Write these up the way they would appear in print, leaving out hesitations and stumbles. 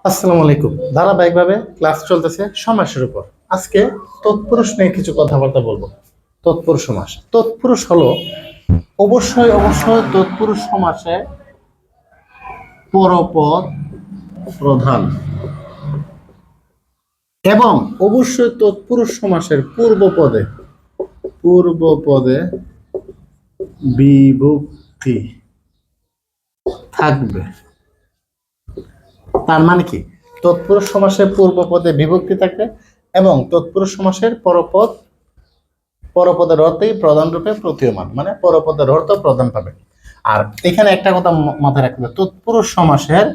আসসালামু আলাইকুম। ধারাবাহিকভাবে ক্লাস চলতেছে সমাসের উপর। আজকে তৎপুরুষ নিয়ে কিছু কথাবার্তা বলবো। তৎপুরুষ সমাস। তৎপুরুষ হলো অবশ্যই তৎপুরুষ সমাসে পরপদ প্রধান এবং অবশ্যই তৎপুরুষ সমাসের পূর্বপদে বিভক্তি থাকবে। তার মানে কি? তৎপুরুষ সমাসের পূর্বপদে বিভক্তি থাকবে এবং তৎপুরুষ সমাসের পরপদের অর্থেই প্রধান রূপে প্রতীয়মান, মানে পরপদের অর্থ প্রধান পাবে। আর এখানে একটা কথা মাথায় রাখতে হবে, তৎপুরুষ সমাসের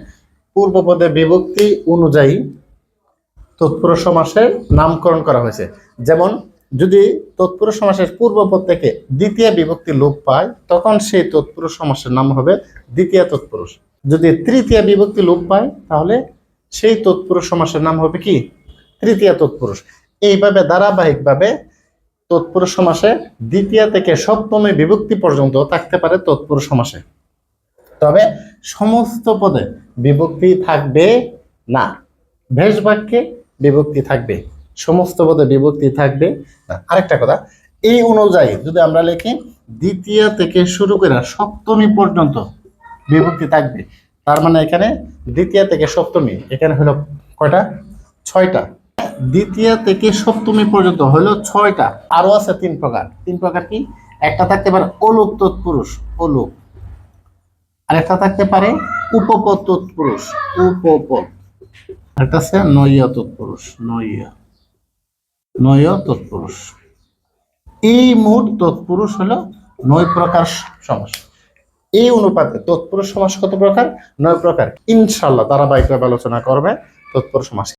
পূর্বপদে বিভক্তি অনুযায়ী তৎপুরুষ সমাসের নামকরণ করা হয়েছে। যেমন যদি তৎপুরুষ সমাসের পূর্বপদ থেকে দ্বিতীয় বিভক্তি লোপ পায়, তখন সেই তৎপুরুষ সমাসের নাম হবে দ্বিতীয় তৎপুরুষ। যদি তৃতীয় বিভক্তি লোপ পায়, তাহলে সেই তৎপুরুষ সমাসের নাম হবে কি? তৃতীয় তৎপুরুষ। এইভাবে ধারাবাহিকভাবে তৎপুরুষ সমাসে দ্বিতীয় থেকে সপ্তমী বিভক্তি পর্যন্ত থাকতে পারে তৎপুরুষ সমাসে, তবে সমস্ত পদে বিভক্তি থাকবে না। ভেষ বাক্যে বিভক্তি থাকবে, সমস্ত পদে বিভক্তি থাকবে না। আরেকটা কথা, এই অনুযায়ী যদি আমরা লিখি দ্বিতীয় থেকে শুরু করে সপ্তমী পর্যন্ত বিভক্তি থাকবে, তার মানে এখানে দ্বিতীয় থেকে সপ্তমী এখানে হলো কয়টা? 6টা। দ্বিতীয় থেকে সপ্তমী পর্যন্ত হলো 6টা। আরো আছে 3 প্রকার। 3 প্রকার কি? একটা থাকতে পারে অলোক তৎপুরুষ, অলোক। আরেকটা থাকতে পারে উপপদ তৎপুরুষ, উপপদ। আরেকটা আছে নয় তৎপুরুষ, নয় তৎপুরুষ। এই মোট তৎপুরুষ হলো 9 প্রকার সমাস। এই অনুপাতে তৎপুরুষ সমাস কত প্রকার? 9 প্রকার। ইনশাআল্লাহ ধারাবাহিকভাবে আলোচনা করবে তৎপুরুষ সমাস।